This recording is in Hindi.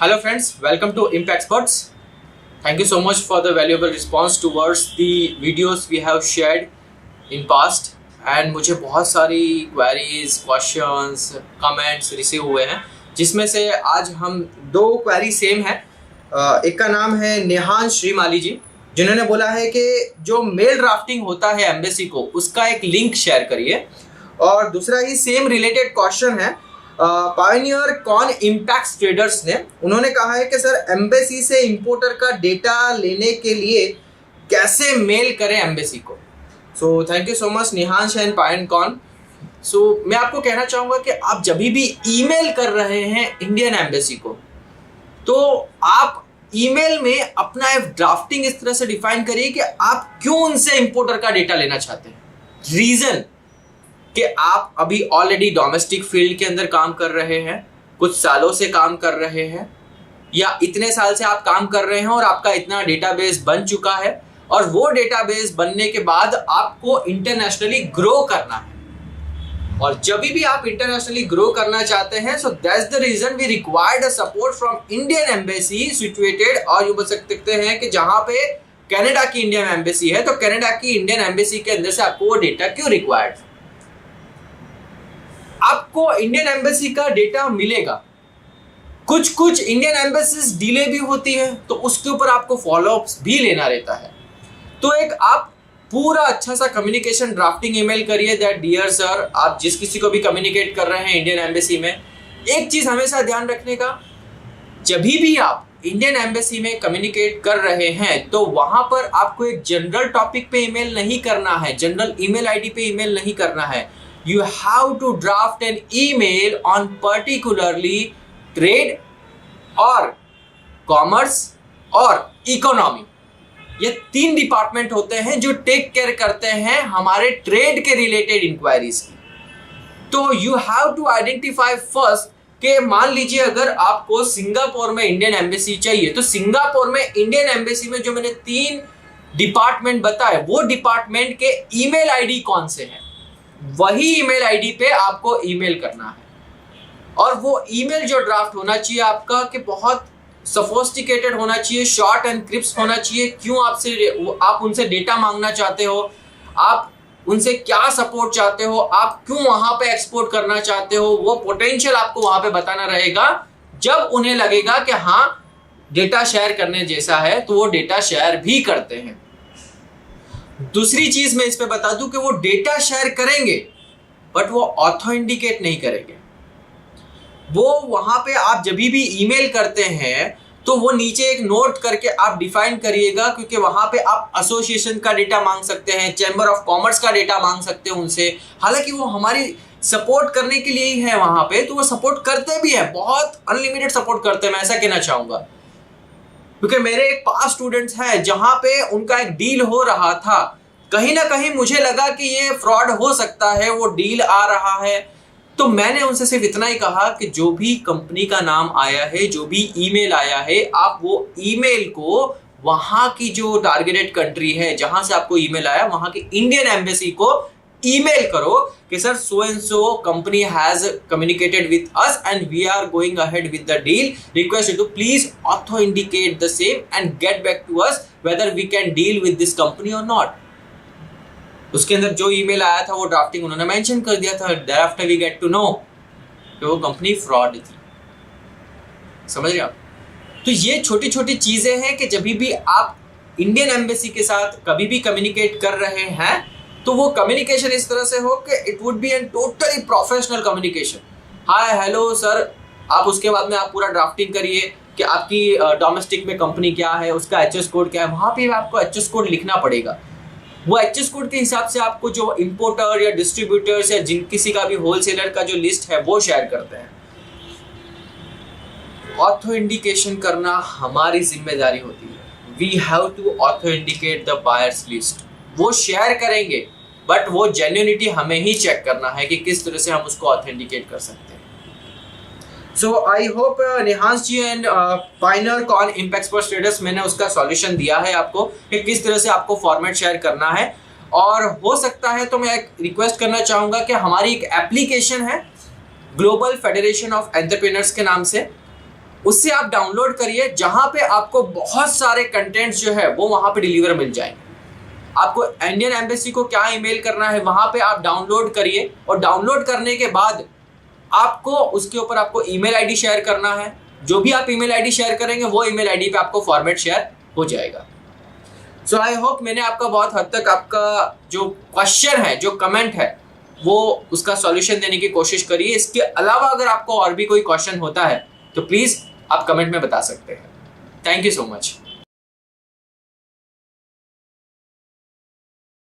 Hello friends, welcome to Impact Experts. Thank you so much for the valuable response towards the videos we have shared in past and मुझे बहुत सारी queries, questions, comments रिसीव हुए हैं जिसमें से आज हम दो क्वेरी सेम है। एक का नाम है नेहान श्रीमाली जी जिन्होंने बोला है कि जो मेल ड्राफ्टिंग होता है एम्बेसी को उसका एक लिंक शेयर करिए, और दूसरा ही सेम रिलेटेड क्वेश्चन है पायोनियर कॉन इम्पैक्ट ट्रेडर्स ने। उन्होंने कहा है कि सर एम्बेसी से इंपोर्टर का डेटा लेने के लिए कैसे मेल करें एम्बेसी को। So thank you so much Nihansh and pioneer con. So मैं आपको कहना चाहूँगा कि आप जब भी ईमेल कर रहे हैं इंडियन एम्बेसी को, तो आप ईमेल में अपना ड्राफ्टिंग इस तरह से डिफाइन करिए कि आप क्यों उनसे इंपोर्टर का डेटा लेना चाहते हैं। रीजन कि आप अभी ऑलरेडी डोमेस्टिक फील्ड के अंदर काम कर रहे हैं, कुछ सालों से काम कर रहे हैं, या इतने साल से आप काम कर रहे हैं और आपका इतना डेटाबेस बन चुका है, और वो डेटाबेस बनने के बाद आपको इंटरनेशनली ग्रो करना है। और जब भी आप इंटरनेशनली ग्रो करना चाहते हैं, so that's the reason we required support from Indian embassy situated, और यू बोल सकते हैं कि जहां पे कनाडा की इंडियन एम्बेसी है, तो कनाडा की इंडियन एम्बेसी के अंदर से आपको वो डेटा क्यों रिक्वायर्ड। आपको इंडियन एम्बेसी का डेटा मिलेगा, कुछ इंडियन एम्बेसीज डिले भी होती है, तो उसके ऊपर आपको फॉलोअप्स भी लेना रहता है। तो एक आप पूरा अच्छा सा कम्युनिकेशन ड्राफ्टिंग ईमेल करिए दैट डियर सर, आप जिस किसी को भी कम्युनिकेट कर रहे हैं इंडियन एम्बेसी में, एक चीज हमेशा ध्यान रखने का, जब भी आप इंडियन एम्बेसी में कम्युनिकेट कर रहे हैं तो वहां पर आपको एक जनरल टॉपिक पे ईमेल नहीं करना है, जनरल ईमेल आईडी पे ईमेल नहीं करना है। You have to draft an email on particularly trade और commerce और economy। ये तीन डिपार्टमेंट होते हैं जो टेक केयर करते हैं हमारे ट्रेड के रिलेटेड इंक्वायरीज की। तो you have to identify first कि मान लीजिए अगर आपको सिंगापुर में इंडियन एम्बेसी चाहिए, तो सिंगापुर में इंडियन एम्बेसी में जो मैंने तीन डिपार्टमेंट बताए, वो डिपार्टमेंट के ईमेल आईडी कौन से हैं, वही ईमेल आईडी पे आपको ईमेल करना है। और वो ईमेल जो ड्राफ्ट होना चाहिए आपका कि बहुत सोफिस्टिकेटेड होना चाहिए, शॉर्ट एंड क्रिस्प होना चाहिए। क्यों आप उनसे डेटा मांगना चाहते हो, आप उनसे क्या सपोर्ट चाहते हो, आप क्यों वहां पे एक्सपोर्ट करना चाहते हो, वो पोटेंशियल आपको वहां पे बताना रहेगा। जब उन्हें लगेगा कि हाँ डेटा शेयर करने जैसा है, तो वो डेटा शेयर भी करते हैं। दूसरी चीज मैं इस पे बता दूं कि वो डेटा शेयर करेंगे बट वो ऑथो इंडिकेट नहीं करेंगे। वो वहां पे आप जब भी ईमेल करते हैं तो वो नीचे एक नोट करके आप डिफाइन करिएगा, क्योंकि वहां पे आप एसोसिएशन का डेटा मांग सकते हैं, चैम्बर ऑफ कॉमर्स का डेटा मांग सकते हैं उनसे। हालांकि वो हमारी सपोर्ट करने के लिए ही है वहां पे, तो वो सपोर्ट करते भी है, बहुत अनलिमिटेड सपोर्ट करते हैं, मैं ऐसा कहना चाहूंगा। क्योंकि मेरे एक पास स्टूडेंट्स हैं जहां पे उनका एक डील हो रहा था, कहीं ना कहीं मुझे लगा कि ये फ्रॉड हो सकता है, वो डील आ रहा है, तो मैंने उनसे सिर्फ इतना ही कहा कि जो भी कंपनी का नाम आया है, जो भी ईमेल आया है, आप वो ईमेल को वहां की जो टारगेटेड कंट्री है जहां से आपको ईमेल आया, वहां की इंडियन एम्बेसी को ईमेल करो कि sir so and so company has communicated with us and we are going ahead with the deal, request you to please authenticate the same and get back to us whether we can deal with this company or not. उसके अंदर जो ईमेल आया था वो ड्राफ्टिंग उन्होंने मेंशन कर दिया था। thereafter we get to know कि वो कंपनी फ्रॉड थी। समझ रहे आप? तो ये छोटी छोटी चीजें हैं कि जब भी आप इंडियन एम्बेसी के साथ कभी भी कम्युनिकेट कर रहे हैं, तो वो कम्युनिकेशन इस तरह से हो कि it would be an totally professional communication. Hi hello sir, आप उसके बाद में आप पूरा ड्राफ्टिंग करिए कि आपकी डोमेस्टिक में कंपनी क्या है, उसका एचएस कोड क्या है, वहां पे आपको एचएस कोड लिखना पड़ेगा। वो एचएस कोड के हिसाब से आपको जो इंपोर्टर या डिस्ट्रीब्यूटर्स या जिन किसी का भी होलसेलर का जो लिस्ट है वो शेयर करते हैं। ऑथो इंडिकेशन करना हमारी जिम्मेदारी होती है। We have to authenticate the buyers list. वो शेयर करेंगे बट वो जेन्युइनिटी हमें ही चेक करना है कि किस तरह से हम उसको ऑथेंटिकेट कर सकते हैं। So I hope Nihansh ji and pioneer con impact traders, मैंने उसका सॉल्यूशन दिया है आपको कि किस तरह से आपको फॉर्मेट शेयर करना है। और हो सकता है तो मैं एक रिक्वेस्ट करना चाहूँगा कि हमारी एक एप्लीकेशन है ग्लोबल फेडरेशन ऑफ एंटरप्रेन्योर्स के नाम से, उससे आप डाउनलोड करिए, जहां पे आपको बहुत सारे कंटेंट्स जो है वो वहां पे डिलीवर मिल जाएंगे। आपको इंडियन एम्बेसी को क्या ईमेल करना है वहां पे आप डाउनलोड करिए, और डाउनलोड करने के बाद आपको उसके ऊपर आपको ईमेल आईडी शेयर करना है। जो भी आप ईमेल आईडी शेयर करेंगे वो ईमेल आईडी पे आपको फॉर्मेट शेयर हो जाएगा। सो आई होप मैंने आपका बहुत हद तक आपका जो क्वेश्चन है, जो कमेंट है, वो उसका सॉल्यूशन देने की कोशिश करिए। इसके अलावा अगर आपको और भी कोई क्वेश्चन होता है तो प्लीज आप कमेंट में बता सकते हैं। Thank you so much.